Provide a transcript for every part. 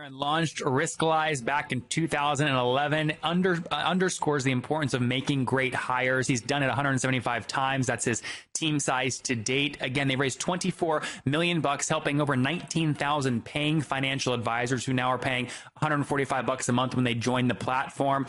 Aaron launched Riskalyze back in 2011, underscores the importance of making great hires. He's done it 175 times. That's his team size to date. Again, they raised $24 million, helping over 19,000 paying financial advisors who now are paying $145 a month when they join the platform.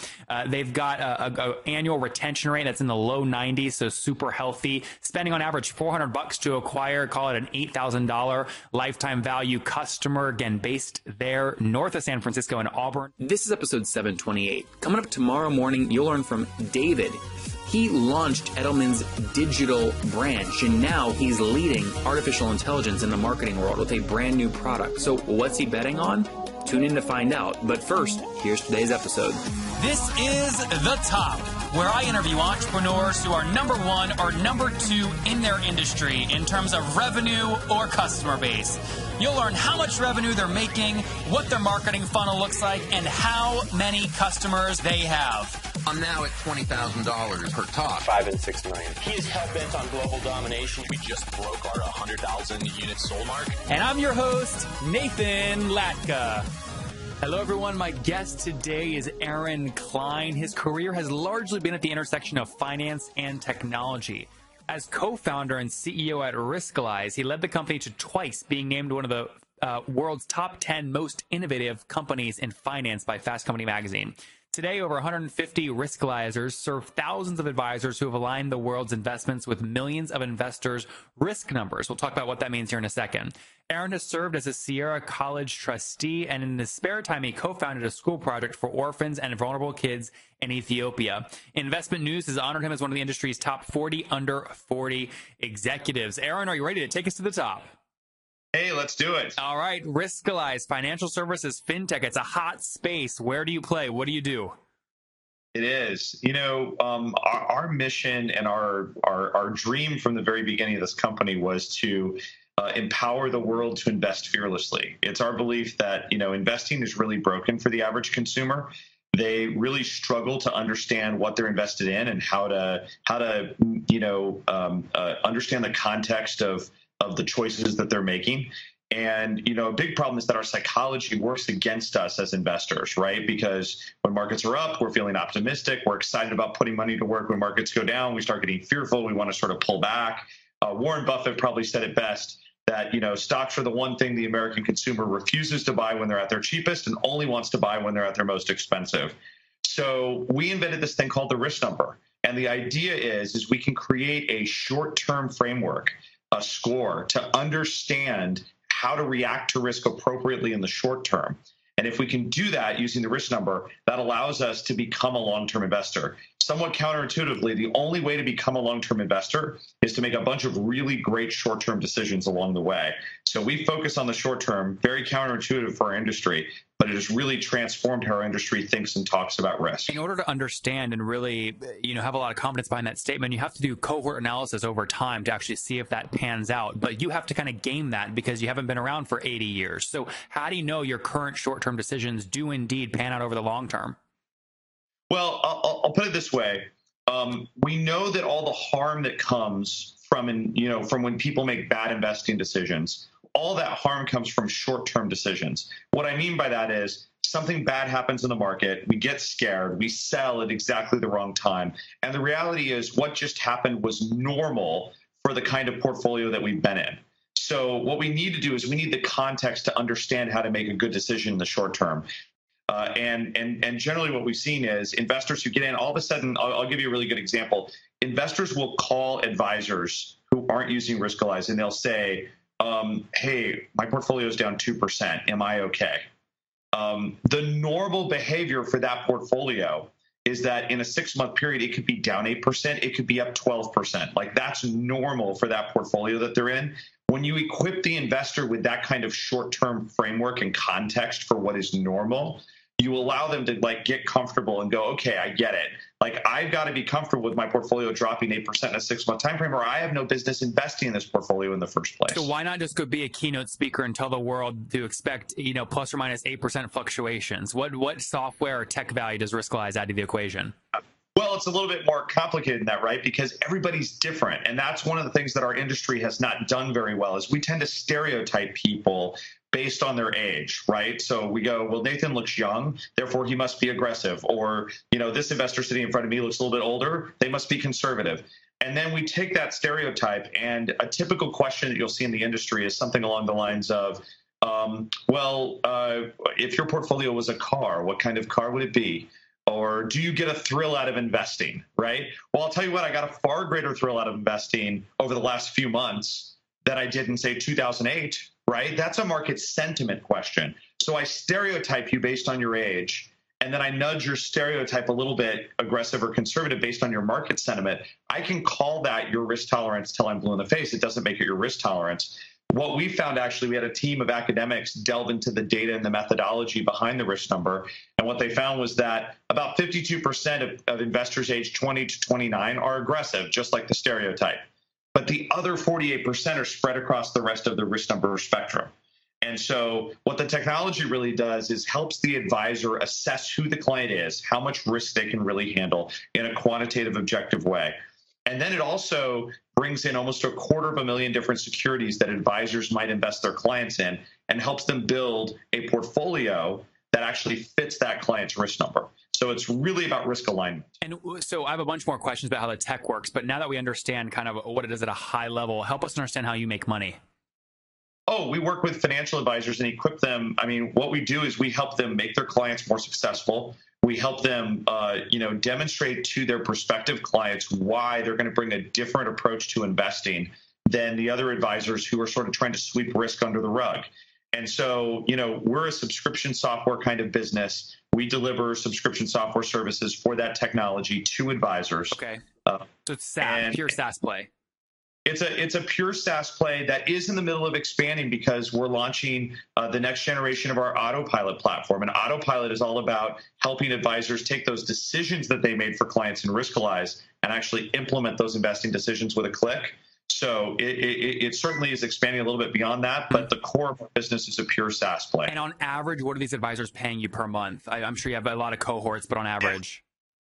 They've got a annual retention rate that's in the low 90s, so super healthy. Spending on average $400 to acquire, call it an $8,000 lifetime value customer. Again, based there north of San Francisco in Auburn. This is episode 728. Coming up tomorrow morning, you'll learn from David. He launched Edelman's digital branch, and now he's leading artificial intelligence in the marketing world with a brand new product. So what's he betting on? Tune in to find out. But first, here's today's episode. This is The Top, where I interview entrepreneurs who are number one or number two in their industry in terms of revenue or customer base. You'll learn how much revenue they're making, what their marketing funnel looks like, and how many customers they have. I'm now at $20,000 per top. 5 and 6 million. He is hell-bent on global domination. We just broke our 100,000 units sold mark. And I'm your host, Nathan Latka. Hello, everyone. My guest today is Aaron Klein. His career has largely been at the intersection of finance and technology. As co-founder and CEO at Riskalyze, he led the company to twice being named one of the world's top 10 most innovative companies in finance by Fast Company magazine. Today, over 150 Riskalyzers serve thousands of advisors who have aligned the world's investments with millions of investors' risk numbers. We'll talk about what that means here in a second. Aaron has served as a Sierra College trustee, and in his spare time, he co-founded a school project for orphans and vulnerable kids in Ethiopia. Investment News has honored him as one of the industry's top 40 under 40 executives. Aaron, are you ready to take us to the top? Hey, let's do it. All right. Riskalyze, financial services, FinTech. It's a hot space. Where do you play? What do you do? It is. You know, our mission and our dream from the very beginning of this company was to empower the world to invest fearlessly. It's our belief that, investing is really broken for the average consumer. They really struggle to understand what they're invested in and how to understand the context of the choices that they're making. And, a big problem is that our psychology works against us as investors, right? Because when markets are up, we're feeling optimistic. We're excited about putting money to work. When markets go down, we start getting fearful. We want to sort of pull back. Warren Buffett probably said it best that, stocks are the one thing the American consumer refuses to buy when they're at their cheapest and only wants to buy when they're at their most expensive. So we invented this thing called the risk number. And the idea is we can create a short-term framework, a score, to understand how to react to risk appropriately in the short term. And if we can do that using the risk number, that allows us to become a long-term investor. Somewhat counterintuitively, the only way to become a long-term investor is to make a bunch of really great short-term decisions along the way. So we focus on the short term, very counterintuitive for our industry, but it has really transformed how our industry thinks and talks about risk. In order to understand and really, have a lot of confidence behind that statement, you have to do cohort analysis over time to actually see if that pans out. But you have to kind of game that because you haven't been around for 80 years. So how do you know your current short-term decisions do indeed pan out over the long term? Well, I'll put it this way. We know that all the harm that comes from when people make bad investing decisions, all that harm comes from short-term decisions. What I mean by that is something bad happens in the market, we get scared, we sell at exactly the wrong time. And the reality is what just happened was normal for the kind of portfolio that we've been in. So what we need to do is we need the context to understand how to make a good decision in the short term. And generally what we've seen is investors who get in, all of a sudden, I'll give you a really good example. Investors will call advisors who aren't using Riskalyze and they'll say, hey, my portfolio is down 2%. Am I okay? The normal behavior for that portfolio is that in a 6-month period, it could be down 8%. It could be up 12%. Like that's normal for that portfolio that they're in. When you equip the investor with that kind of short-term framework and context for what is normal, you allow them to get comfortable and go, okay, I get it. I've got to be comfortable with my portfolio dropping 8% in a 6-month time frame, or I have no business investing in this portfolio in the first place. So why not just go be a keynote speaker and tell the world to expect, plus or minus 8% fluctuations? What software or tech value does Riskalyze add to the equation? Well, it's a little bit more complicated than that, right? Because everybody's different. And that's one of the things that our industry has not done very well is we tend to stereotype people based on their age, right? So we go, well, Nathan looks young, therefore he must be aggressive. Or, this investor sitting in front of me looks a little bit older, they must be conservative. And then we take that stereotype, and a typical question that you'll see in the industry is something along the lines of, if your portfolio was a car, what kind of car would it be? Or do you get a thrill out of investing, right? Well, I'll tell you what, I got a far greater thrill out of investing over the last few months than I did in, say, 2008, right? That's a market sentiment question. So I stereotype you based on your age, and then I nudge your stereotype a little bit aggressive or conservative based on your market sentiment. I can call that your risk tolerance till I'm blue in the face. It doesn't make it your risk tolerance. What we found, actually, we had a team of academics delve into the data and the methodology behind the risk number. And what they found was that about 52% of investors aged 20 to 29 are aggressive, just like the stereotype. But the other 48% are spread across the rest of the risk number spectrum. And so what the technology really does is helps the advisor assess who the client is, how much risk they can really handle in a quantitative, objective way. And then it also brings in almost 250,000 different securities that advisors might invest their clients in and helps them build a portfolio that actually fits that client's risk number. So it's really about risk alignment. And so I have a bunch more questions about how the tech works, but now that we understand kind of what it is at a high level, help us understand how you make money. Oh, we work with financial advisors and equip them. I mean, what we do is we help them make their clients more successful. We help them, demonstrate to their prospective clients why they're going to bring a different approach to investing than the other advisors who are sort of trying to sweep risk under the rug. And so, we're a subscription software kind of business. We deliver subscription software services for that technology to advisors. Okay. So it's SaaS, pure SaaS play. It's a pure SaaS play that is in the middle of expanding because we're launching the next generation of our Autopilot platform. And Autopilot is all about helping advisors take those decisions that they made for clients in Riskalyze and actually implement those investing decisions with a click. So it certainly is expanding a little bit beyond that, but the core of our business is a pure SaaS play. And on average, what are these advisors paying you per month? I'm sure you have a lot of cohorts, but on average.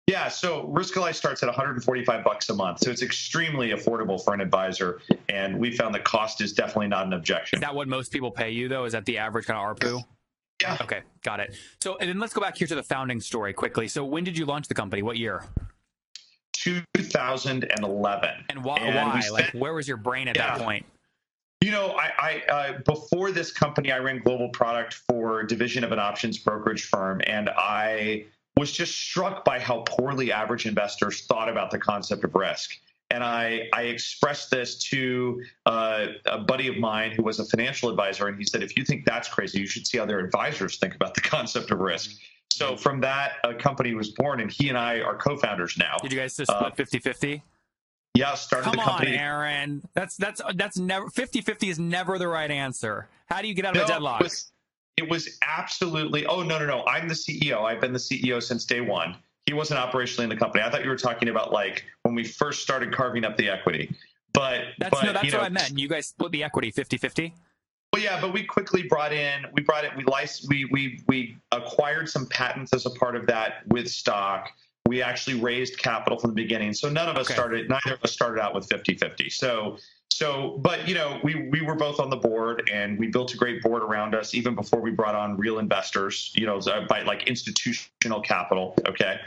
Yeah, so Riskalyze starts at $145 a month, so it's extremely affordable for an advisor, and we found that cost is definitely not an objection. Is that what most people pay you, though? Is that the average kind of ARPU? Yeah. Okay, got it. So, and then let's go back here to the founding story quickly. So when did you launch the company? What year? 2011. And why? Like, where was your brain at that point? I before this company, I ran global product for a division of an options brokerage firm, and I was just struck by how poorly average investors thought about the concept of risk. And I expressed this to a buddy of mine who was a financial advisor, and he said, if you think that's crazy, you should see how their advisors think about the concept of risk. So from that, a company was born, and he and I are co-founders now. Did you guys just split 50-50? Yeah, started the company. Come on, Aaron. That's never 50-50 is never the right answer. How do you get out of a deadlock? It was absolutely, no. I'm the CEO. I've been the CEO since day one. He wasn't operationally in the company. I thought you were talking about like when we first started carving up the equity. But that's what I meant. You guys split the equity 50-50? Well, yeah, but we quickly we acquired some patents as a part of that with stock. We actually raised capital from the beginning. So neither of us started out with 50-50. But we were both on the board, and we built a great board around us even before we brought on real investors, by like institutional capital. Okay.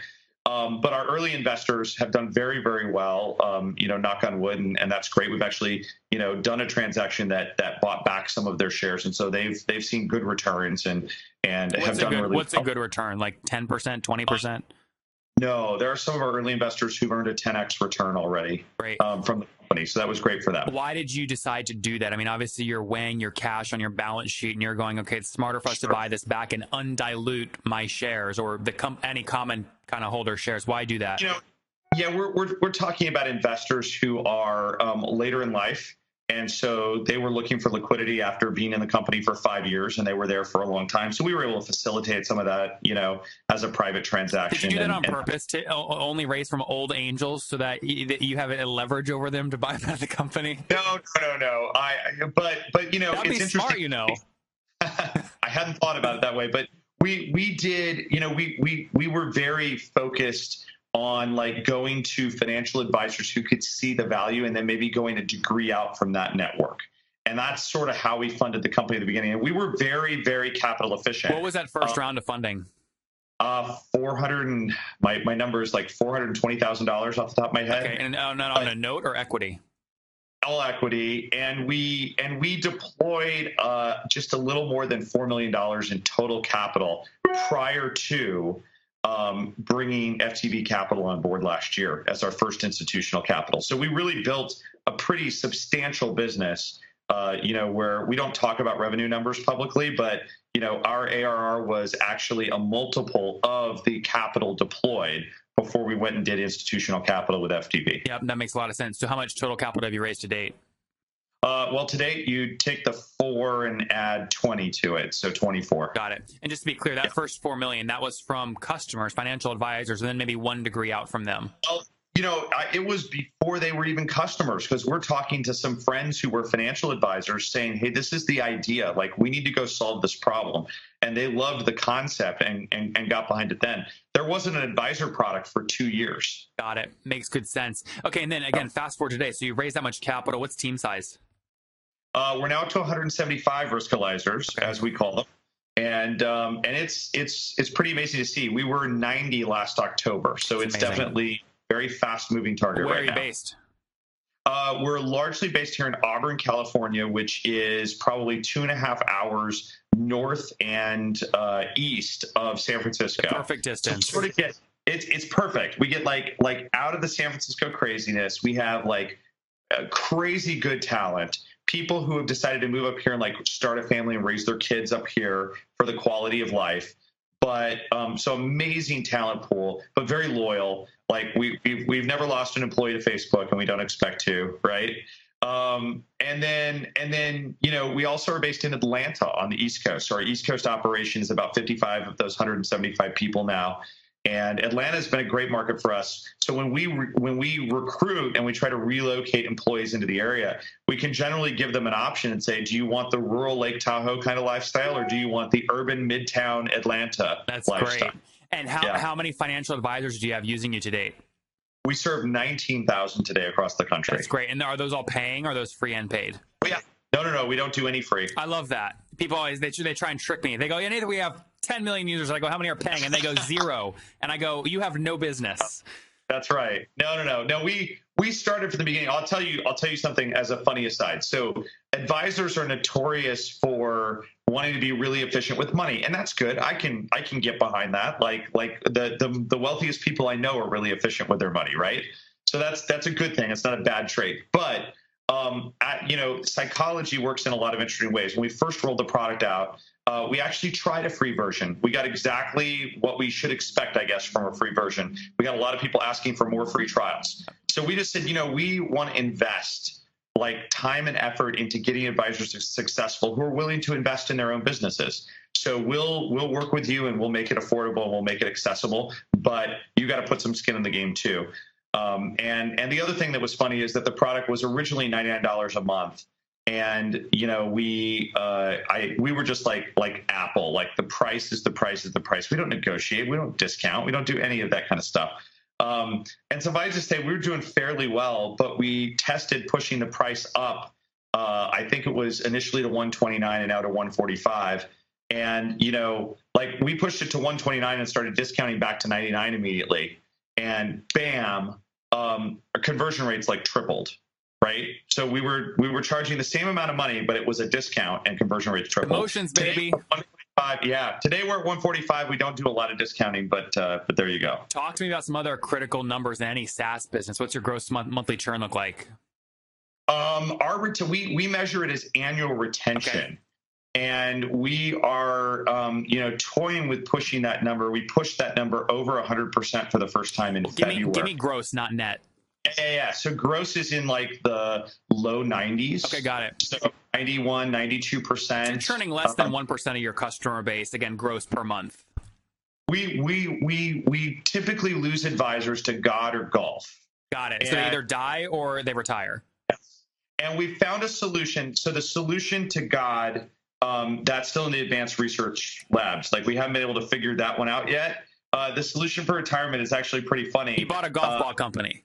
But our early investors have done very, very well, knock on wood, and that's great. We've actually, done a transaction that bought back some of their shares. And so they've seen good returns and have done really well. What's a good return? Like 10%, 20%? No, there are some of our early investors who've earned a 10x return already from the company. So that was great for them. Why did you decide to do that? I mean, obviously you're weighing your cash on your balance sheet and you're going, okay, it's smarter for us to buy this back and undilute my shares or any common kind of holder shares. Why do that? We're talking about investors who are later in life. And so they were looking for liquidity after being in the company for 5 years, and they were there for a long time. So we were able to facilitate some of that, as a private transaction. Did you do that on purpose to only raise from old angels so that you have a leverage over them to buy back the company? No. But That'd it's interesting. Smart, I hadn't thought about it that way, but we did. We were very focused on like going to financial advisors who could see the value and then maybe going a degree out from that network. And that's sort of how we funded the company at the beginning. And we were very, very capital efficient. What was that first round of funding? 400 and my number is like $420,000 off the top of my head. Okay, and on a note or equity? All equity, and we deployed just a little more than $4 million in total capital prior to bringing FTV Capital on board last year as our first institutional capital. So we really built a pretty substantial business. Where we don't talk about revenue numbers publicly, but our ARR was actually a multiple of the capital deployed before we went and did institutional capital with FTV. Yep, that makes a lot of sense. So how much total capital have you raised to date? Well, to date, you take the 4 and add 20 to it, so 24. Got it. And just to be clear, that first $4 million, that was from customers, financial advisors, and then maybe 1 degree out from them. It was before they were even customers, because we're talking to some friends who were financial advisors saying, hey, this is the idea. Like, we need to go solve this problem. And they loved the concept and got behind it then. There wasn't an advisor product for 2 years. Got it. Makes good sense. Okay, and then again, fast forward today. So you've raised that much capital. What's team size? We're now up to 175 Riskalyzers, as we call them. And it's pretty amazing to see. We were 90 last October. So it's amazing. Definitely very fast-moving target right now. Where are you based? We're largely based here in Auburn, California, which is probably 2.5 hours north and east of San Francisco. Perfect distance. So it's perfect. We get like out of the San Francisco craziness. We have like crazy good talent. People who have decided to move up here and like start a family and raise their kids up here for the quality of life. But so amazing talent pool, but very loyal. Like we've never lost an employee to Facebook, and we don't expect to, right? And then we also are based in Atlanta on the East Coast. So our East Coast operation is about 55 of those 175 people now. And Atlanta has been a great market for us. So when we recruit and we try to relocate employees into the area, we can generally give them an option and say, do you want the rural Lake Tahoe kind of lifestyle, or do you want the urban Midtown Atlanta lifestyle? Great. And how many financial advisors do you have using you to date? We serve 19,000 today across the country. That's great. And are those all paying, or are those free and paid? Yeah. No. We don't do any free. I love that. People always, they try and trick me. They go, yeah, Nathan, we have 10 million users. I go, how many are paying? And they go 0. And I go, you have no business. That's right. No. We started from the beginning. I'll tell you something as a funny aside. So advisors are notorious for wanting to be really efficient with money, and that's good. I can get behind that. Like the wealthiest people I know are really efficient with their money, right? So that's a good thing. It's not a bad trait. But psychology works in a lot of interesting ways. When we first rolled the product out, we actually tried a free version. We got exactly what we should expect, I guess, from a free version. We got a lot of people asking for more free trials. So we just said, we want to invest like time and effort into getting advisors successful who are willing to invest in their own businesses. So we'll work with you, and we'll make it affordable, and we'll make it accessible, but you got to put some skin in the game too. And the other thing that was funny is that the product was originally $99 a month. And, we were just like Apple, like the price is the price is the price. We don't negotiate. We don't discount. We don't do any of that kind of stuff. And so if I just say we were doing fairly well, but we tested pushing the price up. I think it was initially to $129 and now to $145. And, we pushed it to $129 and started discounting back to $99 immediately. And bam, our conversion rates like tripled. Right. So we were charging the same amount of money, but it was a discount, and conversion rates tripled. Emotions, baby. Today we're at 145. We don't do a lot of discounting, but there you go. Talk to me about some other critical numbers in any SaaS business. What's your gross monthly churn look like? We measure it as annual retention. Okay. And we are, toying with pushing that number. We pushed that number over 100% for the first time in February. Give me gross, not net. Yeah. So gross is in like the low 90s. Okay, got it. So 91, 92%. You're churning less than 1% of your customer base, again, gross per month. We typically lose advisors to God or golf. Got it. So they either die or they retire. Yes. And we found a solution. So the solution to God, that's still in the advanced research labs. Like, we haven't been able to figure that one out yet. The solution for retirement is actually pretty funny. He bought a golf ball company.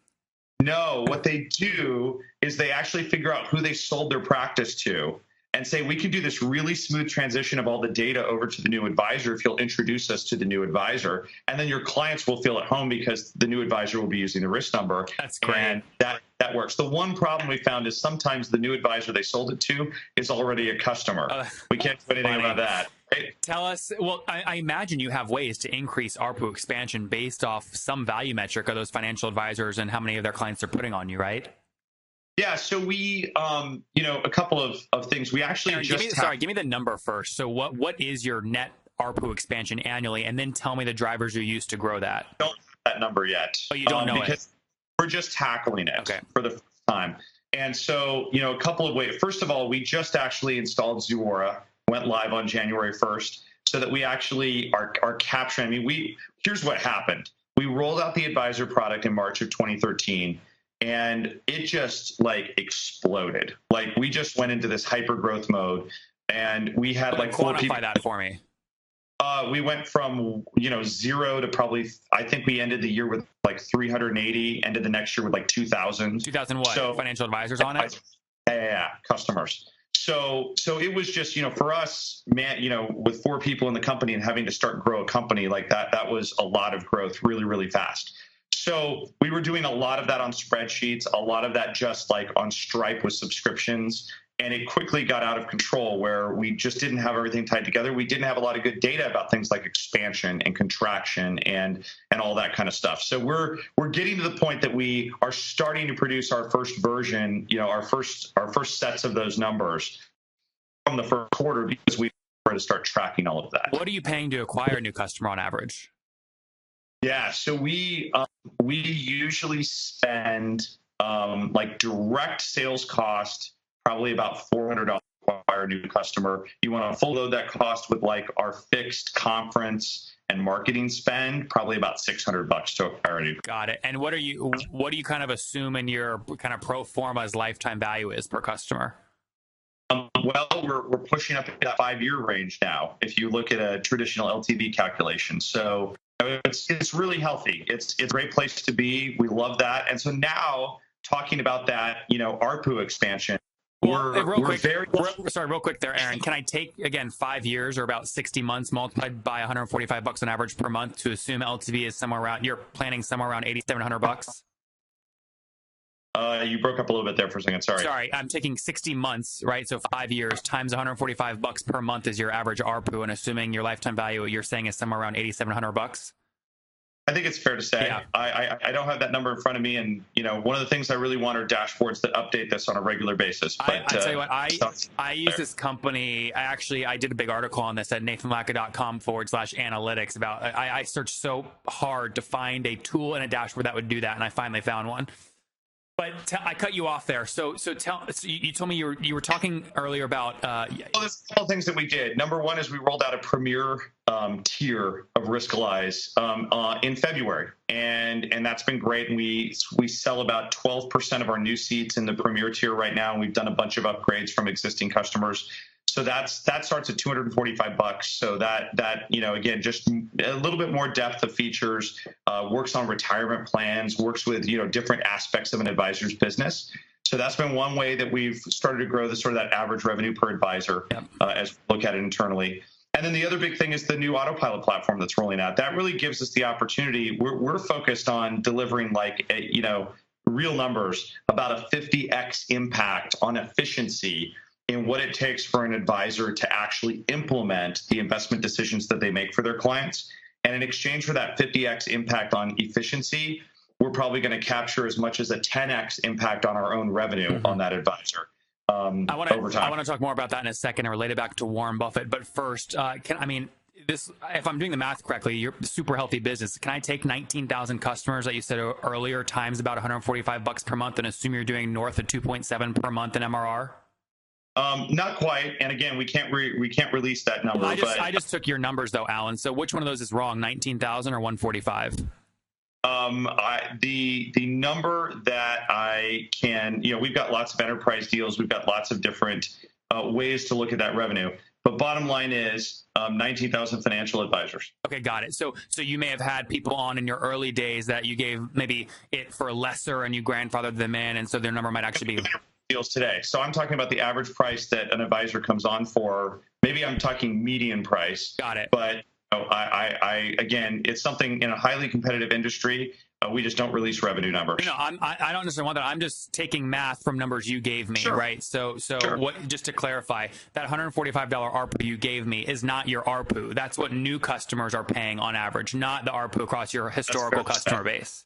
No, what they do is they actually figure out who they sold their practice to and say, we can do this really smooth transition of all the data over to the new advisor if you'll introduce us to the new advisor. And then your clients will feel at home because the new advisor will be using the risk number. That's great. And that works. The one problem we found is sometimes the new advisor they sold it to is already a customer. We can't do anything about that. Right? Tell us, well, I imagine you have ways to increase ARPU expansion based off some value metric of those financial advisors and how many of their clients are putting on you, right? Yeah, so we, a couple of things. We actually Aaron, give me the number first. So what is your net ARPU expansion annually? And then tell me the drivers you use to grow that. Don't have that number yet. Oh, you don't know because we're just tackling it for the first time. And so, a couple of ways. First of all, we just actually installed Zuora, went live on January 1st, so that we actually are capturing. Here's what happened. We rolled out the advisor product in March of 2013. And it just exploded. We just went into this hyper growth mode, and we had quantify that for me. We went from 0 to probably, I think we ended the year with 380, ended the next year with 2,000. 2,000 what? So, financial advisors on it? Yeah, customers. So it was just, for us, man, with 4 people in the company and having to start grow a company like that was a lot of growth really, really fast. So we were doing a lot of that on spreadsheets, a lot of that just on Stripe with subscriptions. And it quickly got out of control where we just didn't have everything tied together. We didn't have a lot of good data about things like expansion and contraction and all that kind of stuff. So we're getting to the point that we are starting to produce our first version, our first sets of those numbers from the first quarter because we were to start tracking all of that. What are you paying to acquire a new customer on average? Yeah, so we usually spend direct sales cost probably about $400 to acquire a new customer. You want to full load that cost with our fixed conference and marketing spend, probably about $600 to acquire a new. Got it. And what do you kind of assume in your kind of pro forma's lifetime value is per customer? Well, we're pushing up in that 5-year range now. If you look at a traditional LTV calculation, so. It's really healthy. It's a great place to be. We love that. And so now talking about that, ARPU expansion, real quick there, Aaron. Can I take, again, 5 years or about 60 months multiplied by $145 on average per month to assume LTV is you're planning somewhere around $8,700? You broke up a little bit there for a second. Sorry, I'm taking 60 months, right? So 5 years times $145 per month is your average ARPU, and assuming your lifetime value, you're saying is somewhere around $8,700. I think it's fair to say. Yeah. I don't have that number in front of me, and one of the things I really want are dashboards that update this on a regular basis. But I tell you what, I use this company. I did a big article on this at nathanlatka.com/analytics about. I searched so hard to find a tool and a dashboard that would do that, and I finally found one. But I cut you off there. So you told me you were talking earlier about. Well, there's a couple things that we did. Number one is we rolled out a premier tier of Riskalyze in February, and that's been great. And we sell about 12% of our new seats in the premier tier right now, and we've done a bunch of upgrades from existing customers. So that starts at $245. So that again, just a little bit more depth of features, works on retirement plans, works with different aspects of an advisor's business. So that's been one way that we've started to grow that average revenue per advisor as we look at it internally. And then the other big thing is the new autopilot platform that's rolling out. That really gives us the opportunity. We're focused on delivering real numbers, about a 50x impact on efficiency in what it takes for an advisor to actually implement the investment decisions that they make for their clients. And in exchange for that 50x impact on efficiency, we're probably going to capture as much as a 10x impact on our own revenue on that advisor. Over time. I want to talk more about that in a second and relate it back to Warren Buffett. But first, if I'm doing the math correctly, you're a super healthy business. Can I take 19,000 customers that you said earlier times about $145 per month and assume you're doing north of 2.7 per month in MRR? Not quite. And again, we can't release that number. Well, I just took your numbers though, Alan. So which one of those is wrong? 19,000 or 145? The number that I can, we've got lots of enterprise deals. We've got lots of different ways to look at that revenue. But bottom line is 19,000 financial advisors. Okay, got it. So you may have had people on in your early days that you gave maybe it for lesser and you grandfathered them in, and so their number might actually be deals today. So I'm talking about the average price that an advisor comes on for. Maybe I'm talking median price. Got it. But I again, it's something in a highly competitive industry. We just don't release revenue numbers. No, I don't understand that. I'm just taking math from numbers you gave me, Sure. right? So Sure. what? Just to clarify, that $145 ARPU you gave me is not your ARPU. That's what new customers are paying on average, not the ARPU across your historical customer base.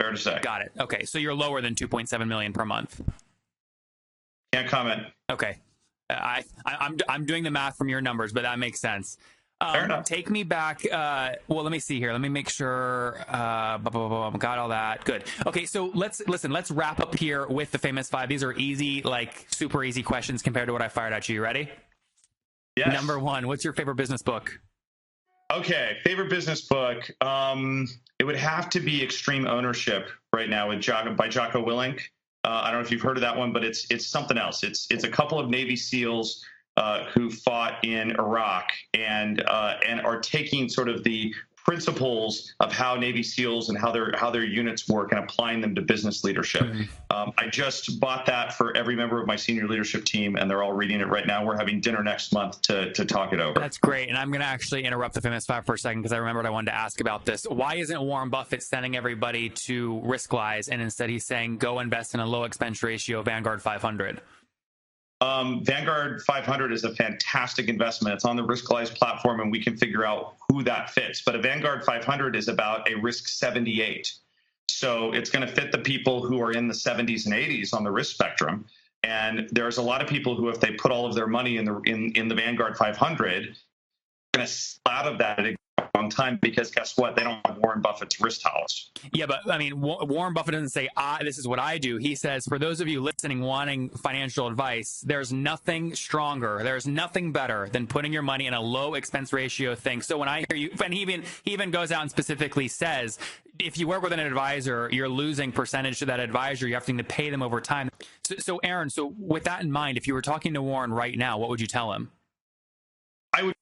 Fair to say. Got it. Okay, so you're lower than 2.7 million per month. Can't comment. Okay, I'm doing the math from your numbers, but that makes sense. Fair enough. Take me back. Well, let me see here. Let me make sure. Got all that. Good. Okay, so let's wrap up here with the famous five. These are easy, like super easy questions compared to what I fired at you. You ready? Yes. Number one, what's your favorite business book? Okay, favorite business book. It would have to be Extreme Ownership right now by Jocko Willink. I don't know if you've heard of that one, but it's something else. It's a couple of Navy SEALs who fought in Iraq and are taking sort of the principles of how Navy SEALs and how their units work and applying them to business leadership. Mm-hmm. I just bought that for every member of my senior leadership team, and they're all reading it right now. We're having dinner next month to talk it over. That's great. And I'm going to actually interrupt the famous five for a second because I remembered I wanted to ask about this. Why isn't Warren Buffett sending everybody to Riskalyze, and instead he's saying go invest in a low expense ratio Vanguard 500? Vanguard 500 is a fantastic investment. It's on the Riskalyze platform, and we can figure out who that fits. But a Vanguard 500 is about a risk 78. So it's going to fit the people who are in the 70s and 80s on the risk spectrum. And there's a lot of people who, if they put all of their money in the Vanguard 500, are going to slip out of that at a long time because guess what? They don't have Warren Buffett's risk tolerance. Yeah, but I mean, Warren Buffett doesn't say, this is what I do. He says, for those of you listening wanting financial advice, there's nothing stronger. There's nothing better than putting your money in a low expense ratio thing. So when I hear you, and he even goes out and specifically says, if you work with an advisor, you're losing percentage to that advisor. You're having to pay them over time. So Aaron, so with that in mind, if you were talking to Warren right now, what would you tell him? I would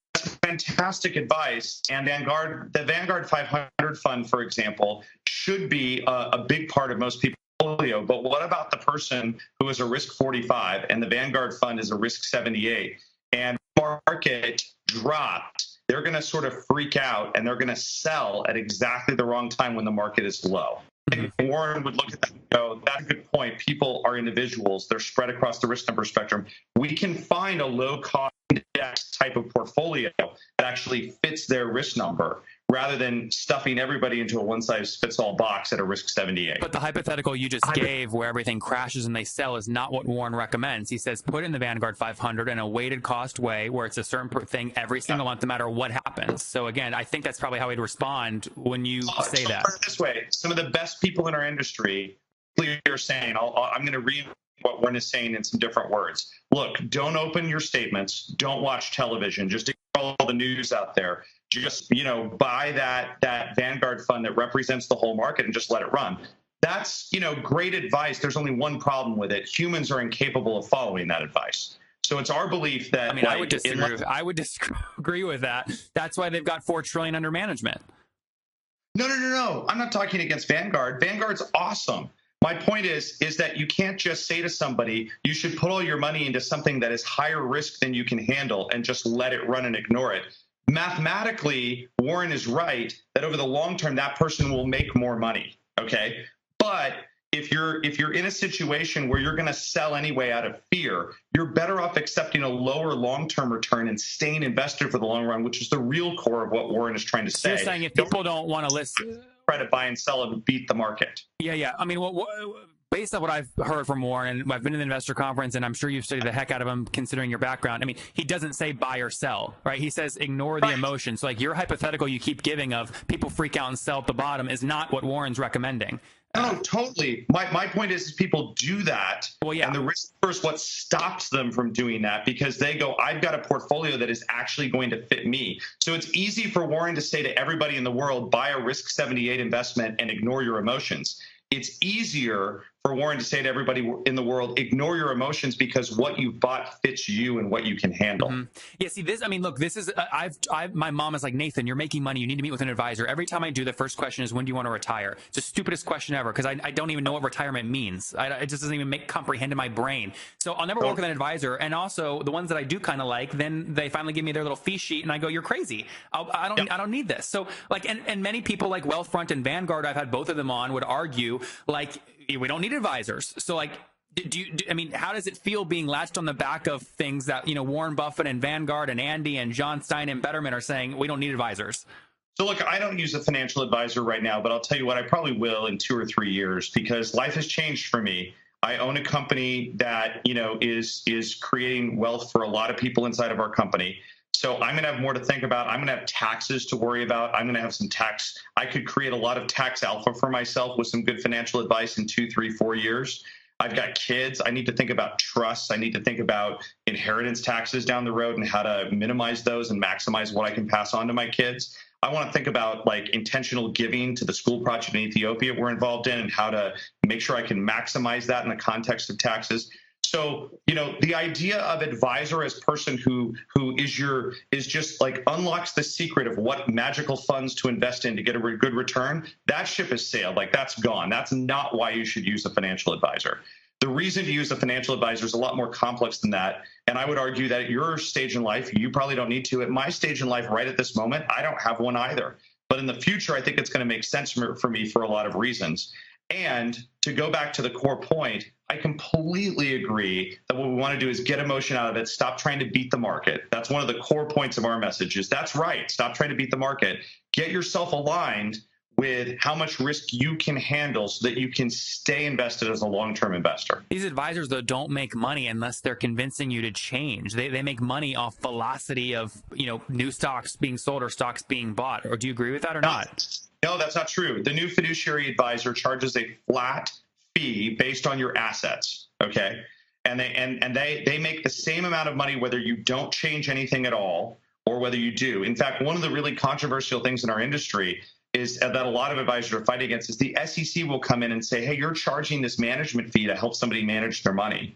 fantastic advice, and the Vanguard 500 fund, for example, should be a big part of most people's portfolio. But what about the person who is a risk 45 and the Vanguard fund is a risk 78, and the market dropped? They're going to sort of freak out, and they're going to sell at exactly the wrong time when the market is low. And Warren would look at that and go, that's a good point. People are individuals. They're spread across the risk number spectrum. We can find a low-cost index type of portfolio that actually fits their risk number rather than stuffing everybody into a one-size-fits-all box at a risk 78. But the hypothetical you just gave where everything crashes and they sell is not what Warren recommends. He says put in the Vanguard 500 in a weighted cost way where it's a certain thing every single month no matter what happens. So again, I think that's probably how he'd respond when you say that. This way, some of the best people in our industry are saying, I'm going to read what Warren is saying in some different words. Look, don't open your statements. Don't watch television. Just ignore all the news out there. Just, buy that Vanguard fund that represents the whole market and just let it run. That's, great advice. There's only one problem with it. Humans are incapable of following that advice. So it's our belief that I would disagree with that. That's why they've got $4 trillion under management. No. I'm not talking against Vanguard. Vanguard's awesome. My point is that you can't just say to somebody, you should put all your money into something that is higher risk than you can handle and just let it run and ignore it. Mathematically, Warren is right that over the long term, that person will make more money. Okay. But if you're in a situation where you're going to sell anyway out of fear, you're better off accepting a lower long-term return and staying invested for the long run, which is the real core of what Warren is trying to say. You're saying if people don't want to listen, try to buy and sell and beat the market. Yeah. I mean, based on what I've heard from Warren, and I've been to the investor conference, and I'm sure you've studied the heck out of him considering your background. I mean, he doesn't say buy or sell, right? He says ignore the emotions. Like your hypothetical you keep giving of people freak out and sell at the bottom is not what Warren's recommending. No, totally. My point is people do that. Well, yeah. And the risk is what stops them from doing that because they go, I've got a portfolio that is actually going to fit me. So it's easy for Warren to say to everybody in the world, buy a risk 78 investment and ignore your emotions. It's easier for Warren to say to everybody in the world, ignore your emotions because what you bought fits you and what you can handle. Yeah, see this, I mean, look, this is, my mom is like, Nathan, you're making money. You need to meet with an advisor. Every time I do, the first question is, when do you want to retire? It's the stupidest question ever because I don't even know what retirement means. It just doesn't even comprehend in my brain. So I'll never work with an advisor. And also the ones that I do kind of like, then they finally give me their little fee sheet and I go, you're crazy. I don't need this. So like, and many people like Wealthfront and Vanguard, I've had both of them on, would argue like, we don't need advisors. So like, I mean, how does it feel being latched on the back of things that, Warren Buffett and Vanguard and Andy and John Stein and Betterment are saying, we don't need advisors? So look, I don't use a financial advisor right now, but I'll tell you what, I probably will in 2 or 3 years because life has changed for me. I own a company that, is creating wealth for a lot of people inside of our company. So I'm going to have more to think about. I'm going to have taxes to worry about. I'm going to have some tax. I could create a lot of tax alpha for myself with some good financial advice in 2, 3, 4 years. I've got kids. I need to think about trusts. I need to think about inheritance taxes down the road and how to minimize those and maximize what I can pass on to my kids. I want to think about like intentional giving to the school project in Ethiopia we're involved in and how to make sure I can maximize that in the context of taxes. So, the idea of advisor as person who is just like unlocks the secret of what magical funds to invest in to get a good return, that ship has sailed. Like that's gone. That's not why you should use a financial advisor. The reason to use a financial advisor is a lot more complex than that. And I would argue that at your stage in life, you probably don't need to. At my stage in life, right at this moment, I don't have one either. But in the future, I think it's going to make sense for me for a lot of reasons. And to go back to the core point, I completely agree that what we want to do is get emotion out of it. Stop trying to beat the market. That's one of the core points of our message is that's right. Stop trying to beat the market. Get yourself aligned with how much risk you can handle so that you can stay invested as a long-term investor. These advisors, though, don't make money unless they're convincing you to change. They make money off velocity of, new stocks being sold or stocks being bought. Or do you agree with that or not? No, that's not true. The new fiduciary advisor charges a flat fee based on your assets, okay? And they make the same amount of money whether you don't change anything at all or whether you do. In fact, one of the really controversial things in our industry is that a lot of advisors are fighting against is the SEC will come in and say, hey, you're charging this management fee to help somebody manage their money.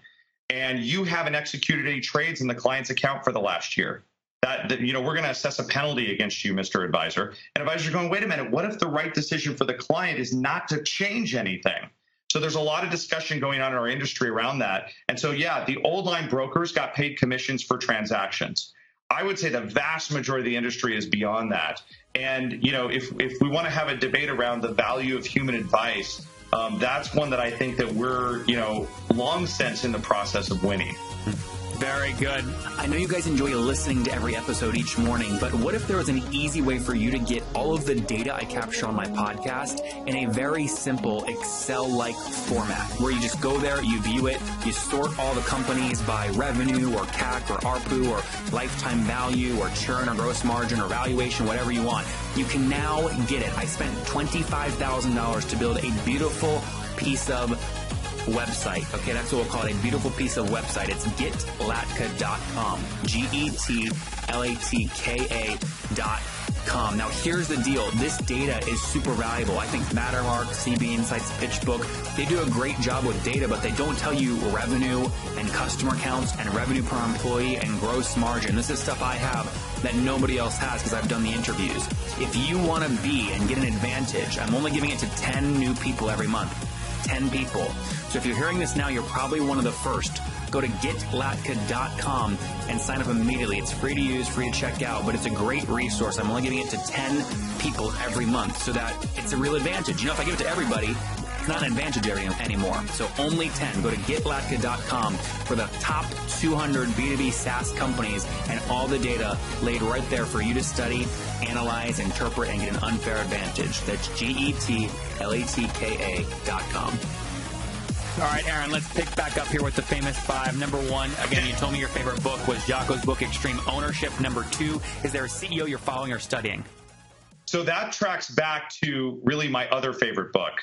And you haven't executed any trades in the client's account for the last year. That we're going to assess a penalty against you, Mr. Advisor. And advisors are going, wait a minute, what if the right decision for the client is not to change anything? So there's a lot of discussion going on in our industry around that. And so, yeah, the old line brokers got paid commissions for transactions. I would say the vast majority of the industry is beyond that. And, if we want to have a debate around the value of human advice, that's one that I think that we're, long since in the process of winning. Very good. I know you guys enjoy listening to every episode each morning, but what if there was an easy way for you to get all of the data I capture on my podcast in a very simple Excel-like format where you just go there, you view it, you sort all the companies by revenue or CAC or ARPU or lifetime value or churn or gross margin or valuation, whatever you want. You can now get it. I spent $25,000 to build a beautiful piece of website. Okay, that's what we'll call it, a beautiful piece of website. It's getlatka.com. GETLATKA.com. Now, here's the deal. This data is super valuable. I think Mattermark, CB Insights, PitchBook, they do a great job with data, but they don't tell you revenue and customer counts and revenue per employee and gross margin. This is stuff I have that nobody else has because I've done the interviews. If you want to be and get an advantage, I'm only giving it to 10 new people every month. 10 people. So if you're hearing this now, you're probably one of the first. Go to getlatka.com and sign up immediately. It's free to use, free to check out, but it's a great resource. I'm only giving it to 10 people every month so that it's a real advantage. If I give it to everybody, it's not an advantage anymore. So only 10. Go to getlatka.com for the top 200 B2B SaaS companies and all the data laid right there for you to study, analyze, interpret, and get an unfair advantage. That's GETLATKA.com. All right, Aaron, let's pick back up here with the famous 5. Number 1, again, you told me your favorite book was Jocko's book, Extreme Ownership. Number 2, is there a CEO you're following or studying? So that tracks back to really my other favorite book,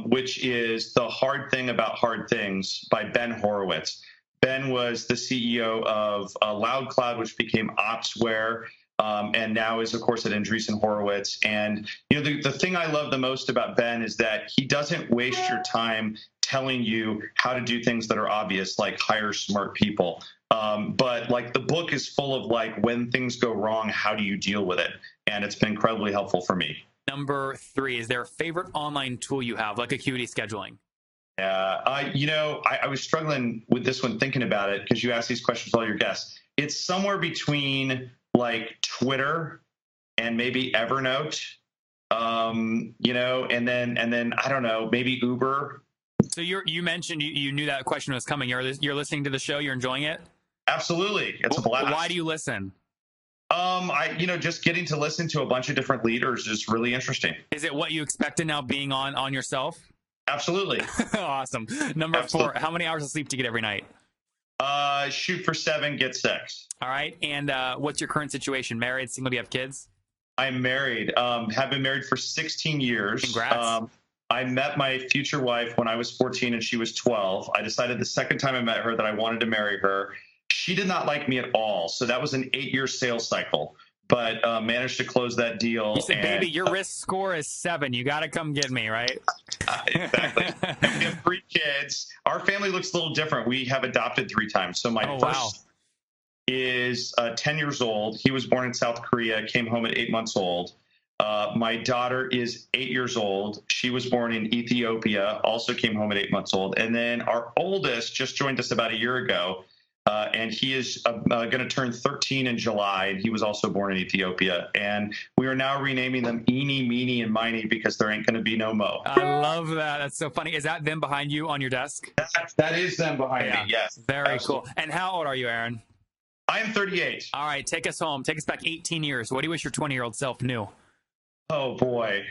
which is The Hard Thing About Hard Things by Ben Horowitz. Ben was the CEO of LoudCloud, which became Opsware, and now is, of course, at Andreessen Horowitz. And, the thing I love the most about Ben is that he doesn't waste your time telling you how to do things that are obvious, like hire smart people. But like the book is full of like when things go wrong, how do you deal with it? And it's been incredibly helpful for me. Number 3, is there a favorite online tool you have, like Acuity Scheduling? I was struggling with this one, thinking about it, because you ask these questions to all your guests. It's somewhere between like Twitter and maybe Evernote, and then I don't know, maybe Uber. So you mentioned you knew that question was coming. You're listening to the show. You're enjoying it. Absolutely, it's a blast. Why do you listen? Just getting to listen to a bunch of different leaders is really interesting. Is it what you expected now being on yourself? Absolutely. Awesome. Number 4, how many hours of sleep do you get every night? Shoot for 7, get 6. All right. And what's your current situation? Married, single, do you have kids? I'm married. Have been married for 16 years. Congrats. I met my future wife when I was 14 and she was 12. I decided the second time I met her that I wanted to marry her. She did not like me at all. So that was an 8-year sales cycle, but managed to close that deal. You said, baby, your risk score is 7. You got to come get me, right? Exactly. And we have 3 kids. Our family looks a little different. We have adopted 3 times. So my first is 10 years old. He was born in South Korea, came home at 8 months old. My daughter is 8 years old. She was born in Ethiopia, also came home at 8 months old. And then our oldest just joined us about a year ago. And he is going to turn 13 in July, and he was also born in Ethiopia. And we are now renaming them Eeny, Meeny, and Miny because there ain't going to be no Mo. I love that. That's so funny. Is that them behind you on your desk? That is them behind me, yes. Very absolutely. Cool. And how old are you, Aaron? I am 38. All right, take us home. Take us back 18 years. What do you wish your 20-year-old self knew? Oh, boy.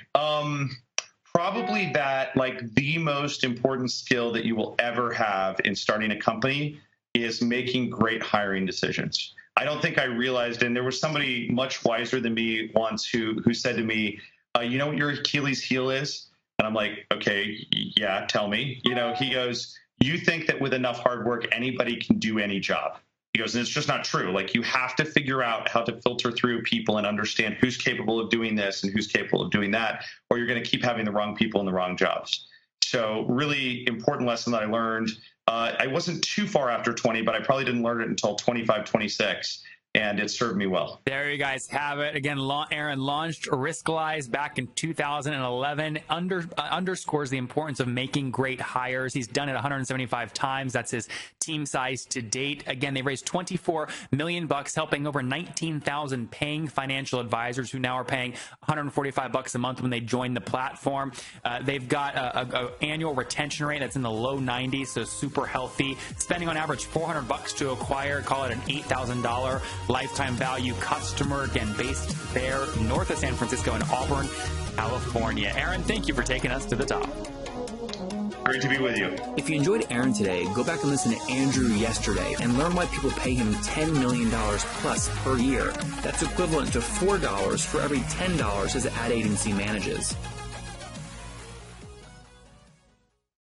Probably that, like, the most important skill that you will ever have in starting a company is making great hiring decisions. I don't think I realized, and there was somebody much wiser than me once who said to me, you know what your Achilles heel is? And I'm like, okay, yeah, tell me. He goes, you think that with enough hard work, anybody can do any job. He goes, and it's just not true. Like, you have to figure out how to filter through people and understand who's capable of doing this and who's capable of doing that, or you're going to keep having the wrong people in the wrong jobs. So really important lesson that I learned. I wasn't too far after 20, but I probably didn't learn it until 25, 26. And it served me well. There you guys have it. Again, Aaron launched Riskalyze back in 2011. Underscores the importance of making great hires. He's done it 175 times. That's his team size to date. Again, they raised $24 million, helping over 19,000 paying financial advisors who now are paying $145 a month when they join the platform. They've got an annual retention rate that's in the low 90s, so super healthy. Spending on average $400 to acquire, call it an $8,000 lifetime value customer, again, based there north of San Francisco in Auburn, California. Aaron, thank you for taking us to the top. Great to be with you. If you enjoyed Aaron today, go back and listen to Andrew yesterday and learn why people pay him $10 million plus per year. That's equivalent to $4 for every $10 his ad agency manages.